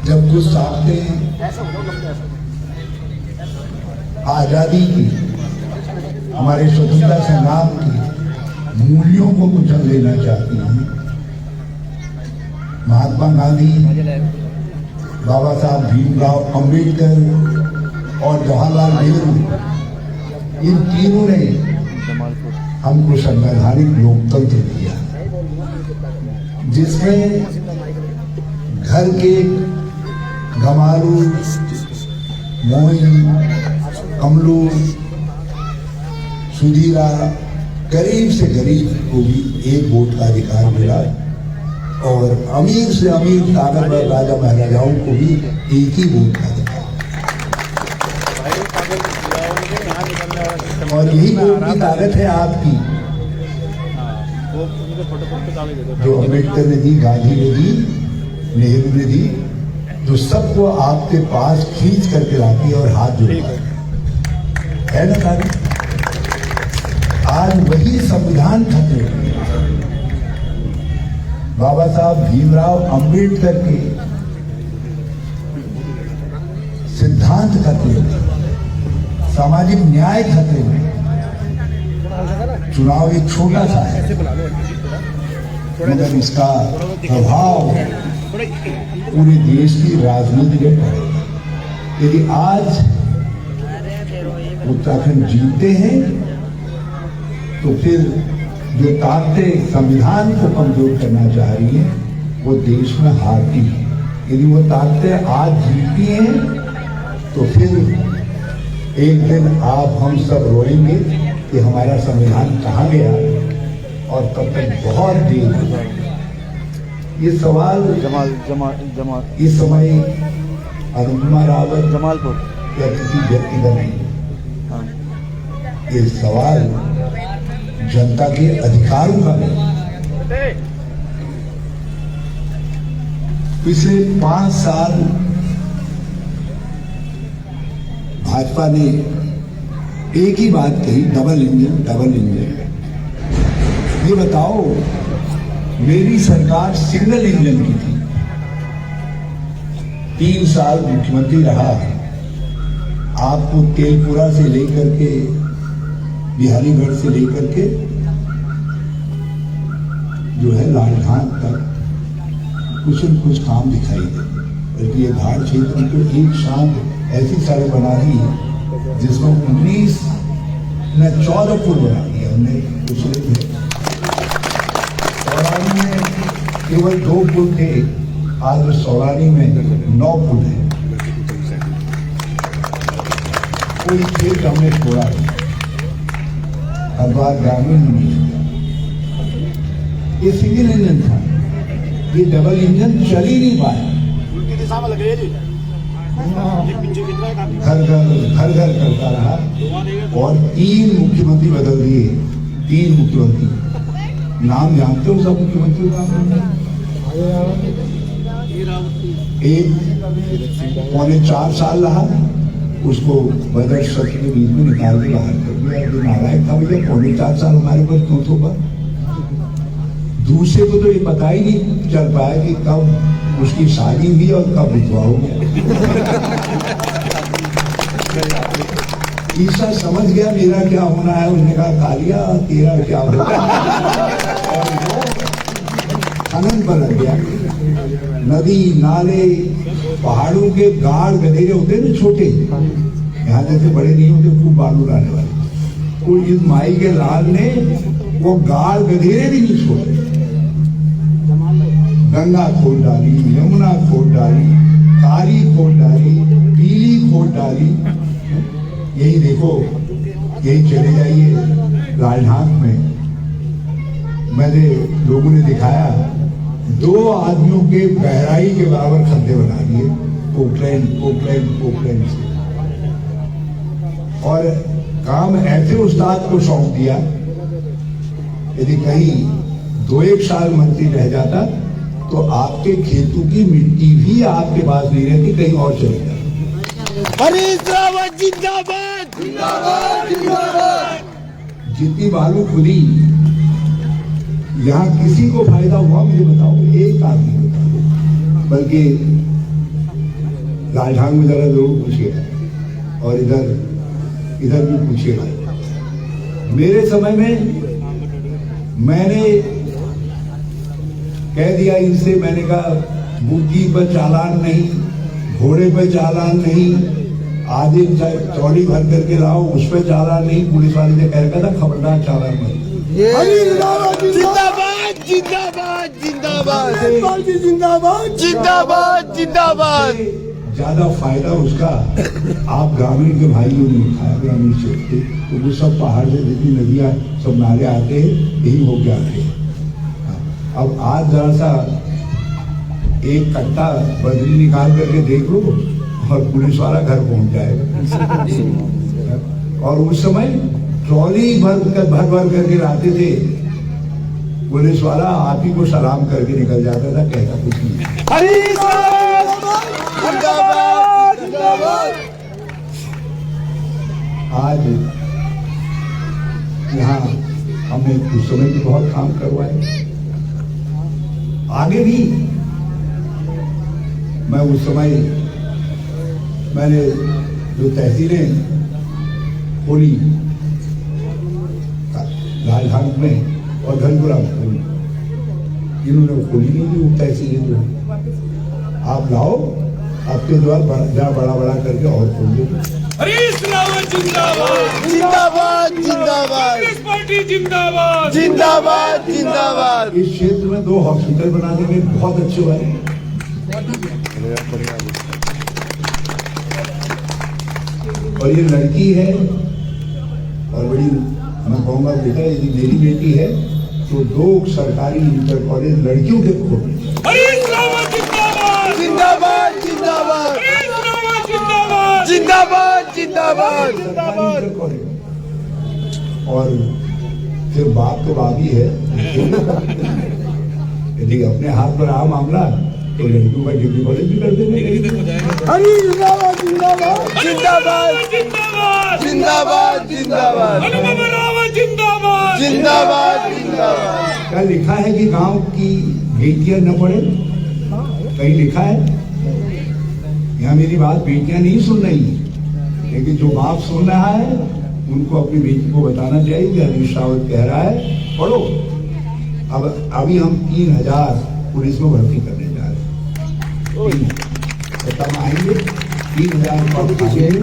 जब कुछ सामने आजादी की, हमारे स्वतंत्रता संग्राम की मूल्यों को कुचल देना चाहती हैं, महात्मा गांधी, बाबा साहब भीमराव अंबेडकर और जवाहरलाल नेहरू, इन तीनों ने हमको संवैधानिक लोकतंत्र दिया, जिसमें घर के गंवारू, मोइन, कमलू, सुधीरा, गरीब से गरीब को भी एक वोट का अधिकार मिला और अमीर से अमीर ताकतवर राजा महाराजाओं को भी एक ही वोट का अधिकार। और यही वोट की ताकत है आपकी, जो अम्बेडकर ने दी, गांधी ने दी, नेहरू ने दी, जो सबको आपके पास खींच करके लाती है और हाथ जोड़ती है ना तारीफ। आज वही संविधान खतरे में, बाबा साहब भीमराव अंबेडकर के सिद्धांत खतरे में, सामाजिक न्याय खतरे में। चुनाव एक छोटा सा है, मगर इसका प्रभाव पूरे देश की राजनीति में पड़ेगा। यदि आज उत्तराखंड जीतते हैं तो फिर जो ताकतें संविधान को कमजोर करना चाह रही है वो देश में हारती है। यदि वो ताकतें आज जीतती हैं तो फिर एक दिन आप हम सब रोएंगे कि हमारा संविधान कहाँ गया, और तब तक बहुत देर हो जाएगी। ये सवाल इस समय अनुपमा रावत जमालपुर या किसी व्यक्ति का नहीं, ये सवाल जनता के अधिकारों का नहीं। पिछले 5 साल भाजपा ने एक ही बात कही, डबल इंजन, डबल इंजन। ये बताओ, मेरी सरकार सिंगल इंजन की थी, 3 साल मुख्यमंत्री रहा। आपको तेलपुरा से लेकर के, बिहारीगढ़ से लेकर के जो है लालघाट तक कुछ न कुछ काम दिखाई दे, बल्कि ये घाट क्षेत्र में तो एक शाम ऐसी सड़क बना दी जिसमें 19 न 14 पुल बना दिया हमने। पिछले सौरानी में केवल 2 पुल थे, आज सौरानी में 9 पुल है। कोई क्षेत्र हमने छोड़ा नहीं, हरिद्वार ग्रामीण में नहीं छोड़ा। ये सिंगल इंजन था, ये डबल इंजन चल ही नहीं पाया। उल्टी दिशा में लग रही है जी, घर घर करता रहा और 3 मुख्यमंत्री बदल दिए। 3 मुख्यमंत्री, नाम जानते हो सब मुख्यमंत्री का? एक 3.25 साल रहा, उसको बजट सत्र के बीच में निकाल के बाहर कर दिया। जो नालायक था भैया, 3.25 साल हमारे पर क्यों थोपा? दूसरे को तो ये पता ही नहीं चल पाया कि कब उसकी शादी हुई और कब विधवा हो गया। ईसा समझ गया मेरा क्या होना है, उसने कहा कालिया तेरा क्या होगा, और वो खनन पर लग गया। नदी नाले, पहाड़ों के गाड़ गधेरे होते ना छोटे, यहाँ जैसे बड़े नहीं होते, खूब बालू लाने वाले। तो इस माई के लाल ने वो गाड़ गधेरे भी नहीं छोड़े, गंगा खोद डाली, यमुना खोद डाली, कारी खोद डाली, पीली खोद डाली। यही देखो, यही चले जाइए लालनाथ में, मैंने लोगों ने दिखाया 2 आदमियों के गहराई के बराबर खड्डे बना दिए, पोखलैंड से। और काम ऐसे उस्ताद को सौंप दिया, यदि कहीं 2-1 साल मंत्री रह जाता तो आपके खेतों की मिट्टी भी आपके पास नहीं रहती, कहीं और चले जाती। हरीश रावत जिंदाबाद, जिंदाबाद, जिंदाबाद। जितनी बालू खुदी, यहाँ किसी को फायदा हुआ मुझे बताओ, एक आदमी बताओ। बल्कि लालढांग में जरा जरूर पूछिएगा और इधर भी पूछिएगा। मेरे समय में मैंने कह दिया इनसे, मैंने कहा बुग्गी पर चालान नहीं, घोड़े पर चालान नहीं, आदि चौड़ी भर करके लाओ उस पर चालान नहीं। पुलिस वाले ने कह रखा था खबरदार चालान मत। जिंदाबाद जिंदाबाद जिंदाबाद जिंदाबाद जिंदाबाद जिंदाबाद। ज्यादा फायदा उसका आप ग्रामीण के भाइयों ने उठाया, ग्रामीण क्षेत्र के, तो वो सब पहाड़ से जितनी नदियां सब नाले आते हैं यही होके आते हैं। अब आज जरा सा एक कट्टा बदली निकाल करके देख लो और पुलिस वाला घर पहुंच जाएगा। और उस समय ट्रॉली भर करके लाते थे, पुलिस वाला आप ही को सलाम करके निकल जाता था, कहता कुछ नहीं। आज यहाँ हमने उस समय भी बहुत काम करवाए, आगे भी। मैं उस समय मैंने जो तहसीलें खोली लालढांग में और घनपुरा में खोली, इन्होंने खोली नहीं थी वो तहसीलें। जो आप लाओ, आपके द्वारा जहाँ बड़ा करके और खोल दो। जिंदाबाद जिंदाबाद जिंदाबाद पार्टी जिंदाबाद जिंदाबाद जिंदाबाद। इस क्षेत्र में 2 हॉस्पिटल बनाने में बहुत अच्छे हुए। और ये लड़की है और बड़ी, मैं कहूँगा बेटा यदि मेरी बेटी है तो 2 सरकारी इंटर कॉलेज लड़कियों के खोले। जिंदाबाद जिंदाबाद जिंदाबाद जिंदाबाद जिंदाबाद। और फिर बात तो बात ही है, यदि अपने हाथ पर आ मामला तो लड़कियों का डिग्री कॉलेज भी कर देंगे। जिंदाबाद जिंदाबाद जिंदाबाद जिंदाबाद जिंदाबाद जिंदाबाद जिंदाबाद जिंदाबाद। क्या लिखा है कि गांव की बेटियां न पढ़े? कहीं लिखा है? यहाँ मेरी बात बेटियां नहीं सुन रही, लेकिन जो बाप सुन रहा है उनको अपनी बेटी को बताना चाहिए कि हरीश रावत कह रहा है पढ़ो। अब अभी हम 3000 पुलिस में भर्ती करने जा रहे हैं। तब आएंगे 3000 भर्ती करेंगे,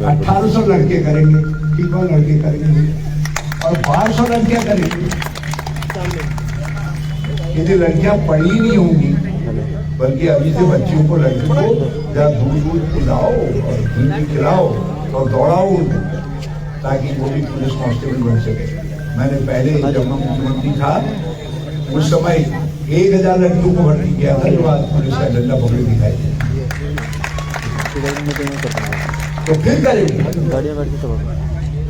1800 लड़के करेंगे, ठीक है, लड़के करेंगे और 1200 लड़कियां करेंगे। यदि लड़कियां पढ़ी नहीं होंगी, बल्कि अभी से बच्चियों को, लड़कियों को जरा दूध पिलाओ और घी खिलाओ और दौड़ाओ उनको, ताकि वो भी पुलिस कांस्टेबल बन सके। मैंने पहले जब मैं मुख्यमंत्री था उस समय 1000 लड़कियों को भर्ती किया था, जो आज पुलिस का डंडा पकड़े दिखाई दे। तो फिर करेंगे,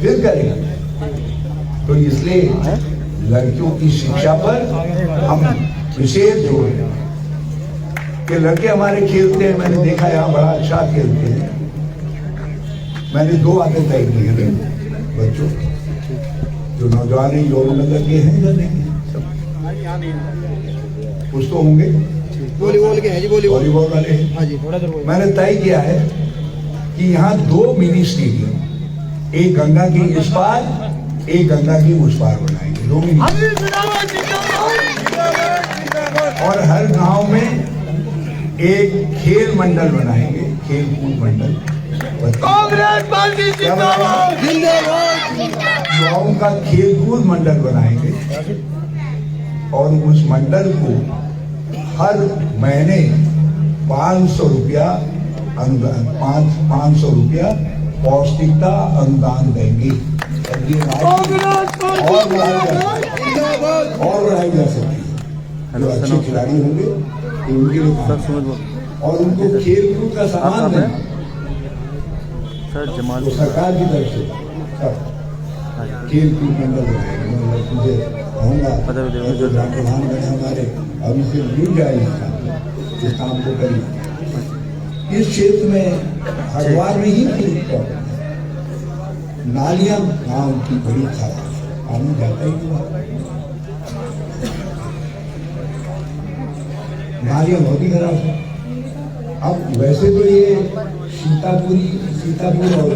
फिर करेंगे। तो इसलिए लड़कियों की शिक्षा पर हम विशेष जोर दें कि लड़के हमारे खेलते हैं, मैंने देखा यहाँ बड़ा अच्छा खेलते हैं। मैंने 2 बातें तय की हैं बच्चों, जो नौजवान यौन में लगे हैं, कुछ तो होंगे वॉलीबॉल के हैं जी, वॉलीबॉल वाले हैं। हाँ जी, मैंने तय किया है कि यहाँ 2 मिनी स्टेडियम, एक गंगा की इस पार, एक गंगा की उस पार बनाएंगे, 2 मिनी। और हर गांव में एक खेल मंडल बनाएंगे, खेल कूद मंडल। कांग्रेस पार्टी जिंदाबाद जिंदाबाद। युवाओं का खेल कूद मंडल बनाएंगे और उस मंडल को हर महीने 500 रुपया अनुदान, 500 रुपया पौष्टिकता अनुदान देंगे। और बढ़ाई जा सकती है। जो अच्छे खिलाड़ी होंगे उनके लिए और उनको खेल कूद का सामान देना तो सरकार की तरफ से खेल कूद मंडल बनाएंगे। मुझे कहूँगा जो प्रधान बने हमारे, अभी से जुड़ जाएंगे इस काम को करिए। इस क्षेत्र में हरिद्वार में ही नालियां गांव की बड़ी खराब, पानी जाता ही नहीं, नालियां बहुत ही खराब है। अब वैसे तो ये सीतापुर और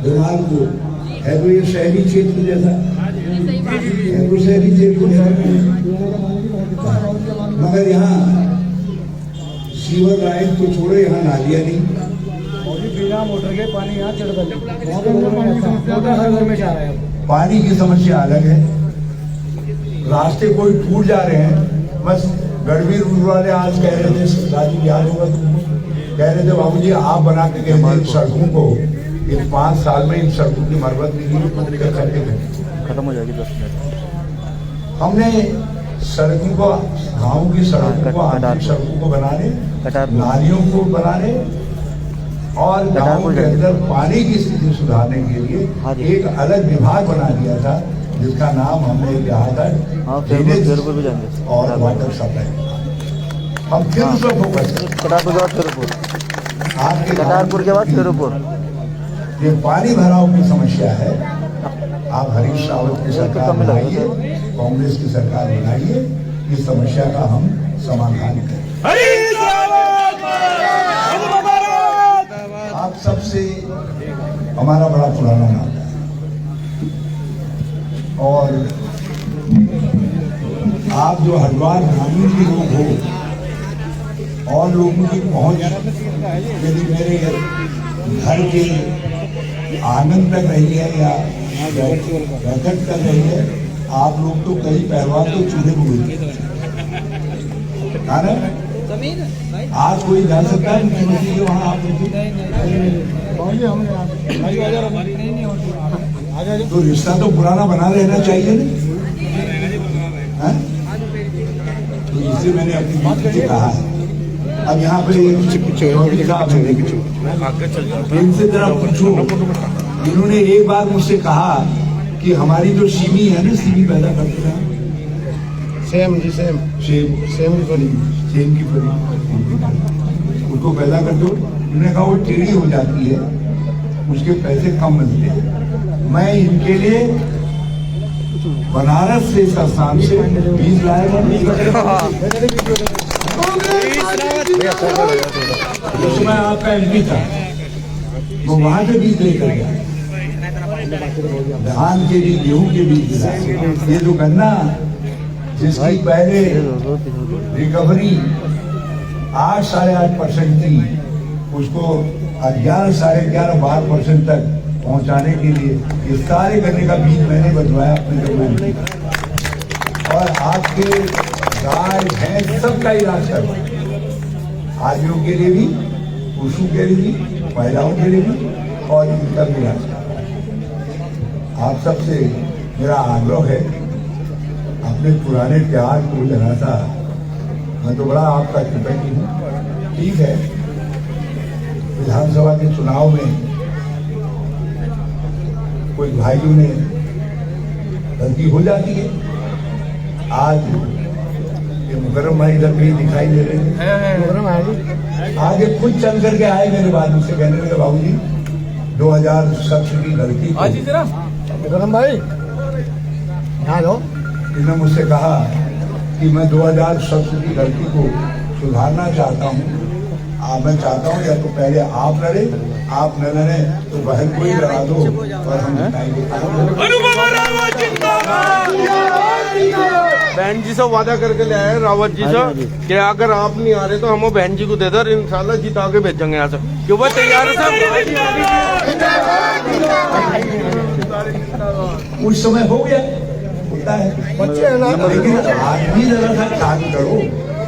जमालपुर है तो ये शहरी क्षेत्र जैसा है, तो शहरी क्षेत्र मगर यहाँ सीवर लाइन तो छोड़ो, यहाँ नालियाँ नहीं, बिना मोटर के पानी यहाँ चढ़ पानी की समस्या अलग है। रास्ते कोई टूट जा रहे हैं। बस गढ़वी रोड वाले आज कह रहे थे, राजीव याद होगा तुमको, कह रहे थे बाबूजी आप बना के गए थे इन सड़कों को, इन 5 साल में इन सड़कों की मरम्मत नहीं खत्म हो जाएगी 10 मिनट। हमने सड़कों को, गाँव की सड़कों को, आंतरिक सड़कों को बनाने, नालियों को बनाने और गाँव के अंदर पानी की स्थिति सुधारने के लिए एक अलग विभाग बना दिया था, जिसका नाम हमने कहा था और वाटर सप्लाई। हम फिर उस पर फोकस कटारपुर के बाद फिरोपुर। ये पानी भराव की समस्या है। आप हरीश रावत की सरकार बनाइए, कांग्रेस की सरकार बनाइए, इस समस्या का हम समाधान करें। आप सबसे हमारा बड़ा पुराना नाता है और आप जो हरिद्वार ग्रामीण के लोग हो और लोगों की पहुंच यदि मेरे घर के आंगन तक रही है या बैठक तक रही है, आप लोग तो कई पहलवान तो चूल्हे को आज कोई जा सकता है मुख्यमंत्री के वहाँ आप तो रिश्ता तो पुराना बना रहना चाहिए ना, तो इसलिए मैंने अपनी बात से कहा है। अब यहाँ पे इनसे जरा पूछो, इन्होंने एक बार मुझसे कहा कि हमारी जो सीमी है ना, सीमी पैदा करते हैं सेम की फली उसको पैदा कर दो। उन्होंने कहा वो टेढ़ी हो जाती है, उसके पैसे कम मिलते हैं। मैं इनके लिए बनारस से संस्थान से बीज लाया, उसमें आपका एमपी था, वो वहां से बीज लेकर गया, धान के बीज, गेहूं के बीज दिलाए। ये जो गन्ना जिसकी पहले रिकवरी 8-8.5% थी, उसको 11, 11.5% तक पहुंचाने के लिए ये सारे गन्ने का बीज मैंने बदलवाया अपने जमाने में, और आपके गाय भैंस सबका इलाज करवाया, आदमियों के लिए भी, पुरुषों के लिए भी, महिलाओं के लिए भी, और इनका भी इलाज करवाया। आप सबसे मेरा आग्रह है, अपने पुराने प्यार को जरा सा, मैं तो बड़ा आपका कृतज्ञ हूँ। ठीक है, विधानसभा के चुनाव में कोई भाइयों ने गलती हो जाती है। आज ये मुकर्रम भाई इधर भी दिखाई दे रहे थे, आज ये खुद चल करके आए मेरे बाद, मुझसे कहने लगे बाबूजी 2000 सब्सिडी गलती मुकर्रम भाई यहाँ लो। इन्होंने मुझसे कहा कि मैं 2000 सब्सिडी गलती को सुधारना चाहता हूँ। मैं चाहता हूँ या तो पहले आप लड़े, आप न लड़े तो बहन को ही लड़ा दो और हम जिताएंगे। बहन जी से वादा करके ले आए रावत जी से कि अगर आप नहीं आ रहे तो हम बहन जी को दे दो, इंशाल्लाह जिता के भेजेंगे यहाँ से, क्यों वो तैयार है सब। उस समय हो गया, होता है, लेकिन आदमी जरा सा ख्याल करो,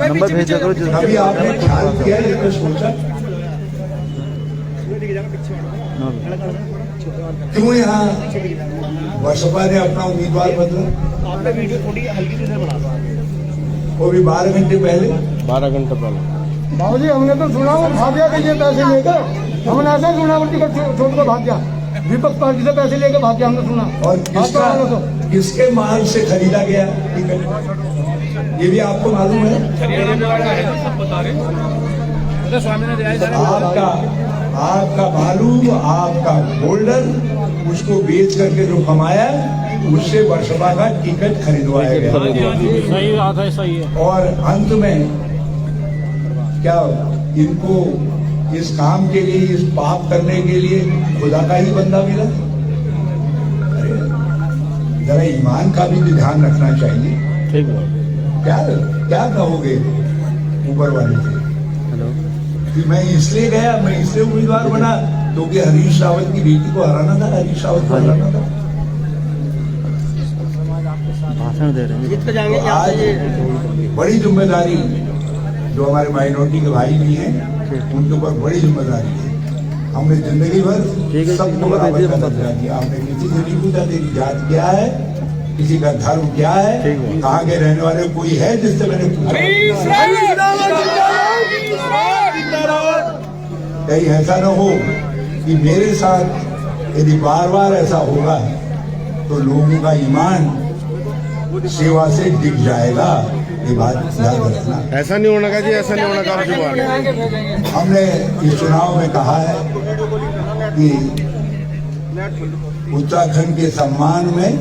नंबर भेजा करो। कभी आपने ख्याल किया ये तो सोचा क्यों यहाँ बसपा ने अपना उम्मीदवार बदला? वो भी 12 घंटे पहले। 12 घंटे पहले बाबूजी हमने तो सुना वो भाग गया कि ये पैसे लेकर, हमने ऐसा सुना वो टिकट छोड़ कर भाग गया, विपक्ष पार्टी से पैसे लेकर भाग गया, हमने सुना। और किसके माल से खरीदा गया टिकट, ये भी आपको मालूम है? आपका बालू, आपका होल्डर, उसको बेच करके जो कमाया उससे बसपा का टिकट खरीदवाया गया। सही बात है, सही है। और अंत में क्या इनको इस काम के लिए, इस पाप करने के लिए खुदा का ही बंदा मिला। अरे जरा ईमान का भी ध्यान रखना चाहिए। ठीक है। क्या क्या कहोगे ऊपर वाले से हेलो। कि मैं इसलिए गया, मैं इसलिए उम्मीदवार बना क्योंकि हरीश रावत की बेटी को हराना था, हरीश रावत को हराना था। भाषण दे रहे हैं। तो आज बड़ी जिम्मेदारी जो हमारे माइनॉरिटी के भाई भी हैं, उनके ऊपर बड़ी जिम्मेदारी है। हमने जिंदगी भर सबको बराबर का दर्जा दिया। हमने किसी से नहीं पूछा तेरी जात क्या है, किसी का धर्म क्या है, कहाँ के रहने वाले कोई है जिससे मैंने पूछा। कहीं ऐसा न हो कि मेरे साथ यदि बार बार ऐसा होगा तो लोगों का ईमान सेवा से दिख जाएगा। ये बात याद रखना। ऐसा नहीं होना जी, ऐसा नहीं होना काम। हमने इस चुनाव में कहा है कि उत्तराखंड के सम्मान में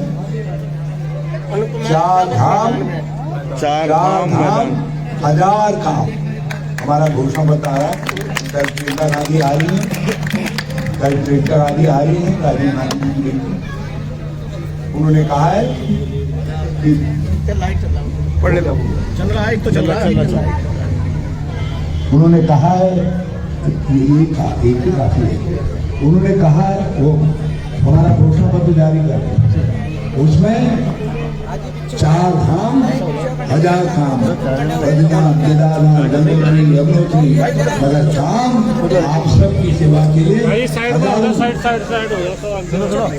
4 धाम 1000 काम हमारा घोषणा बता रहा है। कल प्रियंका गांधी आ रही है, राजीव गांधी जी। उन्होंने कहा है कि पढ़ने दो। उन्होंने कहा है एक ही काफी है। उन्होंने कहा है वो हमारा घोषणा पत्र जारी कर, उसमें 4 धाम 1000 काम, बद्रीनाथ, केदारनाथ, गंगोत्री, यमुनोत्री, मगर काम आप सबकी सेवा के लिए।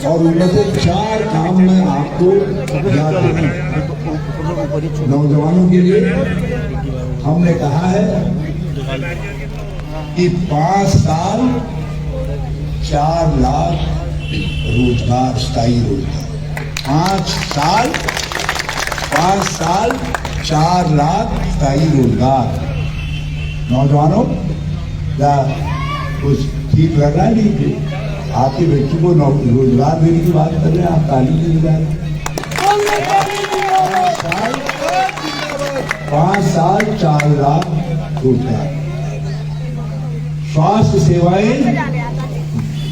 और उनमें से 4 काम में आपको याद रखना। नौजवानों के लिए हमने कहा है कि 5 साल 4 लाख रोजगार, स्थायी रोजगार। 5 साल 4 लाख स्थायी रोजगार। नौजवानों क्या कुछ ठीक लग रहा है? नहीं, आपके बच्चों को रोजगार देने की बात कर रहे हैं, आप ताली नहीं बजा रहे। 5 साल 4 लाख रोजगार। स्वास्थ्य सेवाएं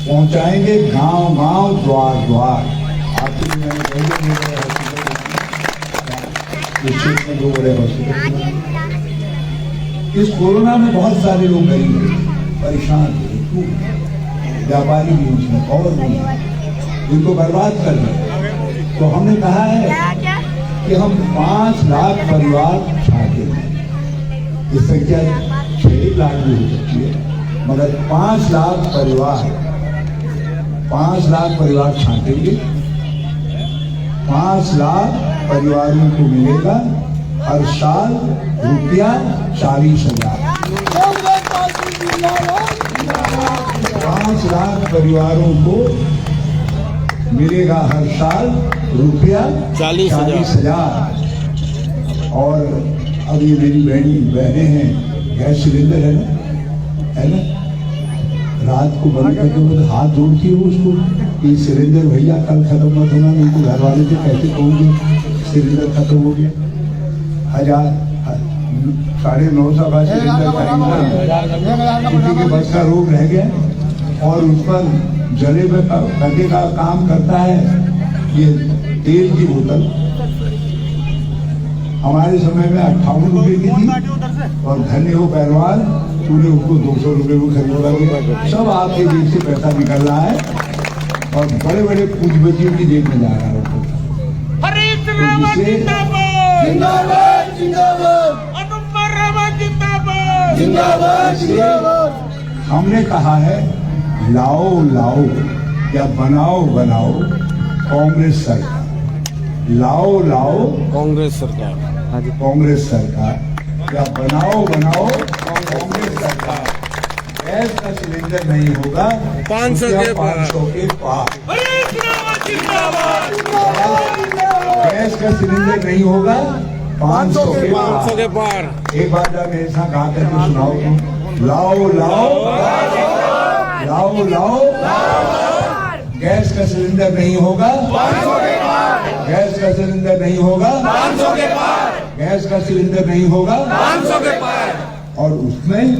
पहुंचाएंगे गांव गांव, द्वार द्वार। आपके मैंने इस कोरोना में बहुत सारे लोग गरीब हुए, परेशान हुए, व्यापारी भी उसमें और भी इनको बर्बाद कर दिया। तो हमने कहा है कि हम 5 लाख परिवार छाटेंगे। ये संख्या 6 लाख भी हो सकती है, मगर 5 लाख परिवार छाटेंगे। 5 लाख परिवारों को मिलेगा हर साल रुपया 40,000। 5 लाख परिवारों को मिलेगा हर साल रुपया 40,000। और अब ये मेरी बहनें हैं, गैस सिलेंडर है ना, रात को बंद करके वो हाथ जोड़ती है उसको कि सिलेंडर भैया कल खत्म मत होना, नहीं तो घर वाले से कैसे कहोगे सिलेंडर खत्म हो गया। 950 का सिलेंडर खरीदना किसी के बस का रोग रह गया। और उस पर जले में करने का काम करता है ये तेल की बोतल। हमारे समय में 58 रुपए की थी, और धन्य हो पहलवान तूने उसको 200 रुपए में खरीदा। सब आपके जेब से पैसा निकल रहा है और बड़े बड़े पूंजीपतियों की जेब में जा रहा है। हमने कहा है लाओ या बनाओ कांग्रेस सरकार। लाओ कांग्रेस सरकार, कांग्रेस सरकार या बनाओ कांग्रेस सरकार। गैस का सिलेंडर नहीं होगा 500 के पार। गैस का सिलेंडर नहीं होगा 500 के पार। एक बार जब मेरे साथ गा करके सुनाओ तुम। लाओ गैस का सिलेंडर नहीं होगा 500 के पार। गैस का सिलेंडर नहीं होगा 500 के पार। गैस का सिलेंडर नहीं होगा 500 के पार। और उसमें